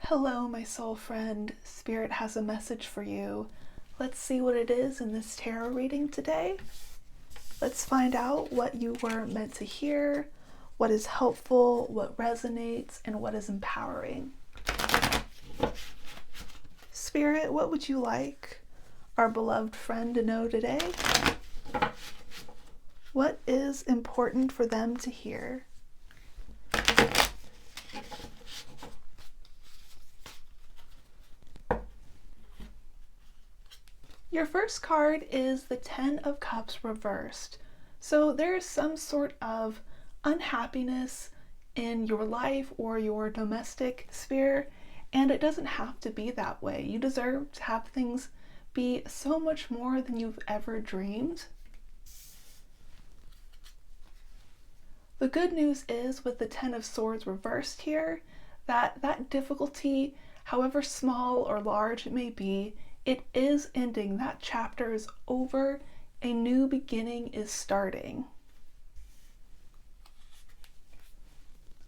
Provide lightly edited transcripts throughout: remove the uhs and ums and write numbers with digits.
Hello, my soul friend. Spirit has a message for you. Let's see what it is in this tarot reading today. Let's find out what you were meant to hear, what is helpful, what resonates, and what is empowering. Spirit, what would you like our beloved friend to know today? What is important for them to hear? Your first card is the Ten of Cups reversed. So there is some sort of unhappiness in your life or your domestic sphere, and it doesn't have to be that way. You deserve to have things be so much more than you've ever dreamed. The good news is with the Ten of Swords reversed here, that difficulty, however small or large it may be, it is ending. That chapter is over. A new beginning is starting.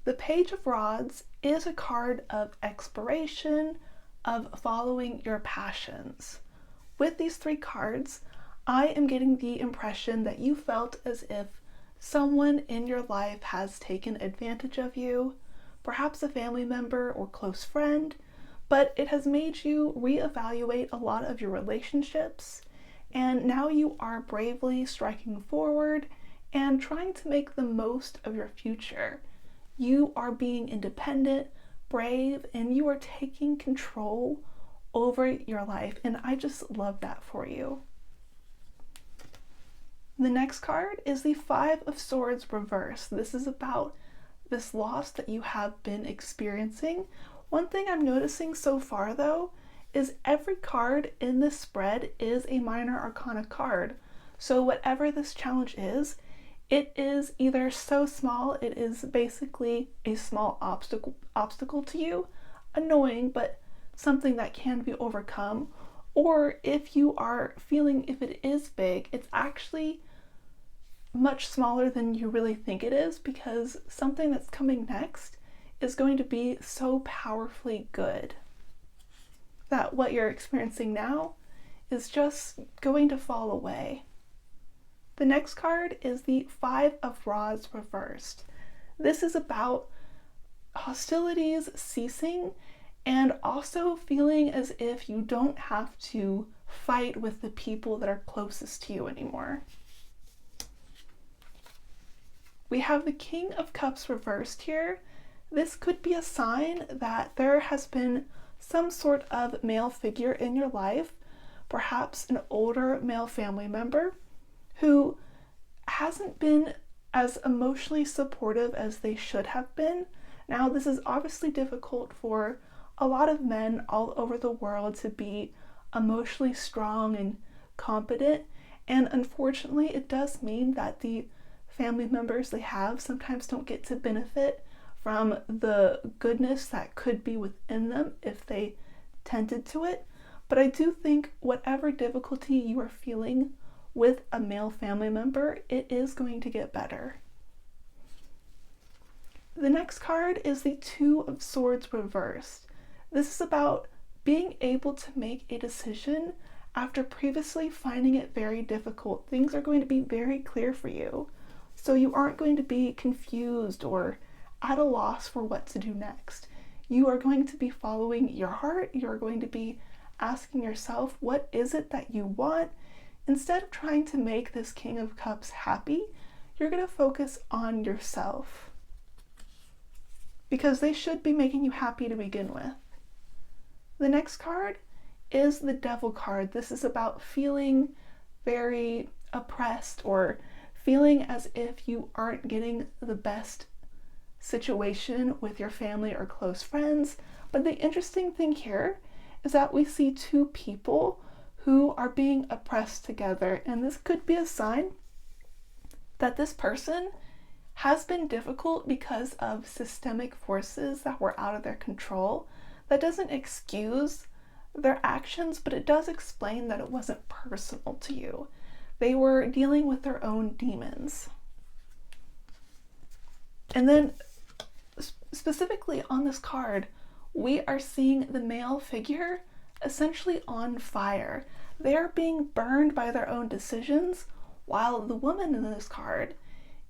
The Page of Rods is a card of exploration, of following your passions. With these three cards, I am getting the impression that you felt as if someone in your life has taken advantage of you, perhaps a family member or close friend, but it has made you reevaluate a lot of your relationships, and now you are bravely striking forward and trying to make the most of your future. You are being independent, brave, and you are taking control over your life, and I just love that for you. The next card is the Five of Swords reversed. This is about this loss that you have been experiencing. One thing I'm noticing so far, though, is every card in this spread is a minor arcana card. So whatever this challenge is, it is either so small, it is basically a small obstacle to you, annoying, but something that can be overcome. Or if you are feeling if it is big, it's actually much smaller than you really think it is, because something that's coming next is going to be so powerfully good that what you're experiencing now is just going to fall away. The next card is the Five of Rods reversed. This is about hostilities ceasing and also feeling as if you don't have to fight with the people that are closest to you anymore. We have the King of Cups reversed here. This could be a sign that there has been some sort of male figure in your life, perhaps an older male family member who hasn't been as emotionally supportive as they should have been. Now, this is obviously difficult for a lot of men all over the world to be emotionally strong and competent, and unfortunately it does mean that the family members they have sometimes don't get to benefit from the goodness that could be within them if they tended to it. But I do think whatever difficulty you are feeling with a male family member, it is going to get better. The next card is the Two of Swords reversed. This is about being able to make a decision after previously finding it very difficult. Things are going to be very clear for you, so you aren't going to be confused or at a loss for what to do next. You are going to be following your heart. You're going to be asking yourself, what is it that you want? Instead of trying to make this King of Cups happy, you're going to focus on yourself, because they should be making you happy to begin with. The next card is the Devil card. This is about feeling very oppressed or feeling as if you aren't getting the best situation with your family or close friends. But the interesting thing here is that we see two people who are being oppressed together, and this could be a sign that this person has been difficult because of systemic forces that were out of their control. That doesn't excuse their actions, but it does explain that it wasn't personal to you. They were dealing with their own demons. And then specifically on this card, we are seeing the male figure essentially on fire. They're being burned by their own decisions, while the woman in this card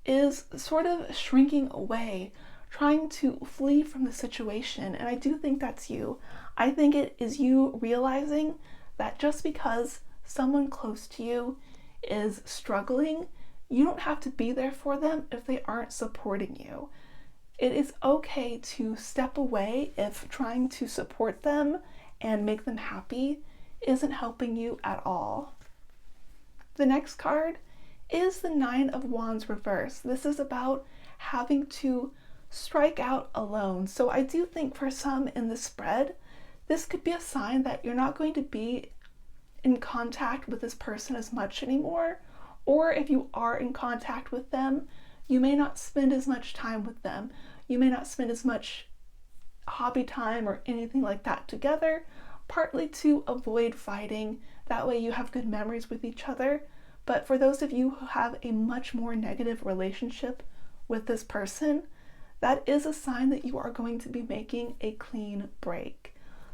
is sort of shrinking away, trying to flee from the situation. And I do think that's you. I think it is you realizing that just because someone close to you is struggling, you don't have to be there for them if they aren't supporting you. It is okay to step away if trying to support them and make them happy isn't helping you at all. The next card is the Nine of Wands reverse. This is about having to strike out alone. So I do think for some in the spread, this could be a sign that you're not going to be in contact with this person as much anymore, or if you are in contact with them, you may not spend as much time with them. You may not spend as much hobby time or anything like that together, partly to avoid fighting. That way you have good memories with each other. But for those of you who have a much more negative relationship with this person, that is a sign that you are going to be making a clean break.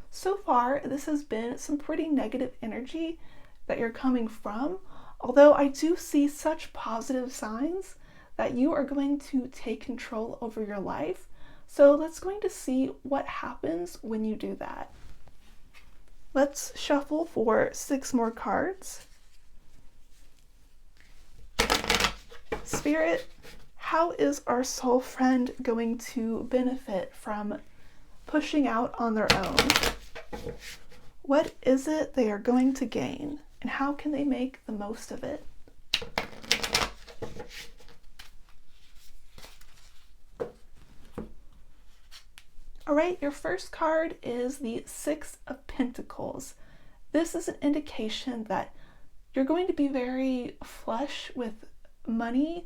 So far, this has been some pretty negative energy that you're coming from, although I do see such positive signs that you are going to take control over your life. So let's going to see what happens when you do that. Let's shuffle for 6 more cards. Spirit, how is our soul friend going to benefit from pushing out on their own? What is it they are going to gain, and how can they make the most of it? All right, your first card is the Six of Pentacles. This is an indication that you're going to be very flush with money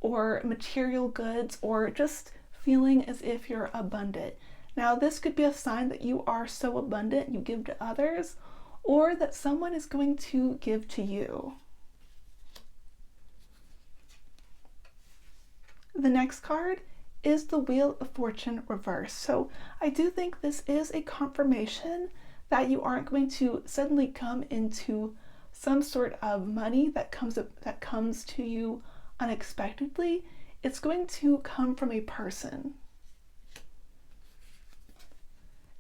or material goods, or just feeling as if you're abundant. Now, this could be a sign that you are so abundant you give to others, or that someone is going to give to you. The next card is the Wheel of Fortune reverse. So I do think this is a confirmation that you aren't going to suddenly come into some sort of money that comes to you unexpectedly. It's going to come from a person.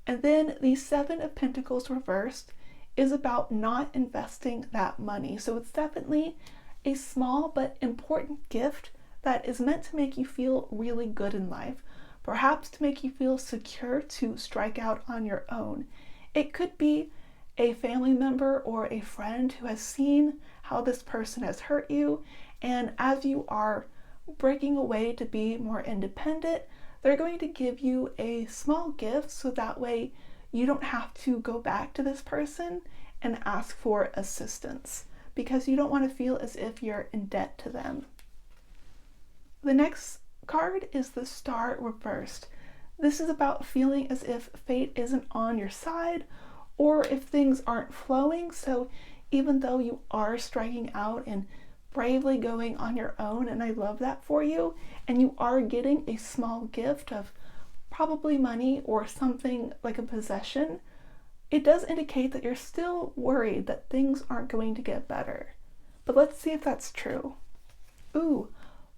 And then the Seven of Pentacles reversed is about not investing that money. So it's definitely a small but important gift that is meant to make you feel really good in life, perhaps to make you feel secure to strike out on your own. It could be a family member or a friend who has seen how this person has hurt you, and as you are breaking away to be more independent, they're going to give you a small gift so that way you don't have to go back to this person and ask for assistance, because you don't want to feel as if you're in debt to them. The next card is the Star reversed. This is about feeling as if fate isn't on your side, or if things aren't flowing. So even though you are striking out and bravely going on your own, and I love that for you, and you are getting a small gift of probably money or something like a possession, it does indicate that you're still worried that things aren't going to get better. But let's see if that's true. Ooh,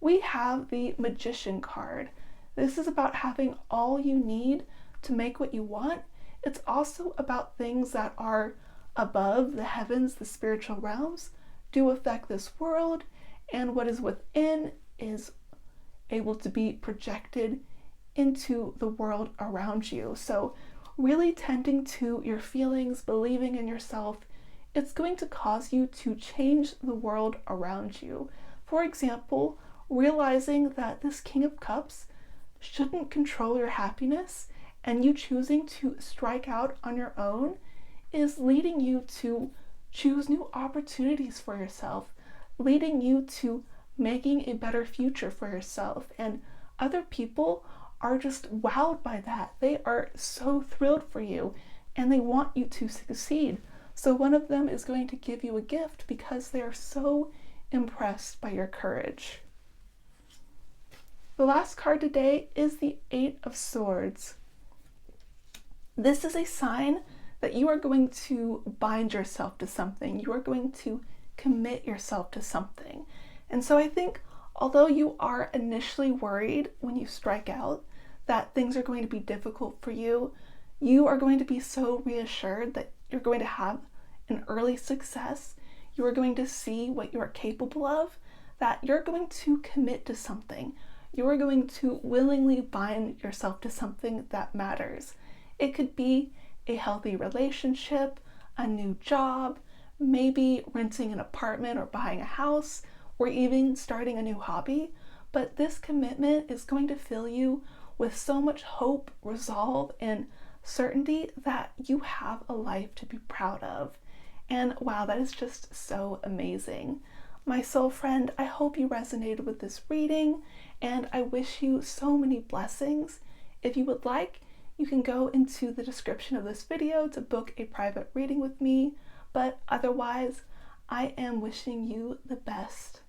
we have the Magician card. This is about having all you need to make what you want. It's also about things that are above the heavens, the spiritual realms, do affect this world, and what is within is able to be projected into the world around you. So really tending to your feelings, believing in yourself, it's going to cause you to change the world around you. For example, realizing that this King of Cups shouldn't control your happiness, and you choosing to strike out on your own is leading you to choose new opportunities for yourself, leading you to making a better future for yourself. And other people are just wowed by that. They are so thrilled for you and they want you to succeed. So one of them is going to give you a gift because they are so impressed by your courage. The last card today is the Eight of Swords. This is a sign that you are going to bind yourself to something. You are going to commit yourself to something. And so I think although you are initially worried when you strike out that things are going to be difficult for you, you are going to be so reassured that you're going to have an early success. You are going to see what you are capable of, that you're going to commit to something. You are going to willingly bind yourself to something that matters. It could be a healthy relationship, a new job, maybe renting an apartment or buying a house, or even starting a new hobby. But this commitment is going to fill you with so much hope, resolve, and certainty that you have a life to be proud of. And wow, that is just so amazing. My soul friend, I hope you resonated with this reading, and I wish you so many blessings. If you would like, you can go into the description of this video to book a private reading with me, but otherwise, I am wishing you the best.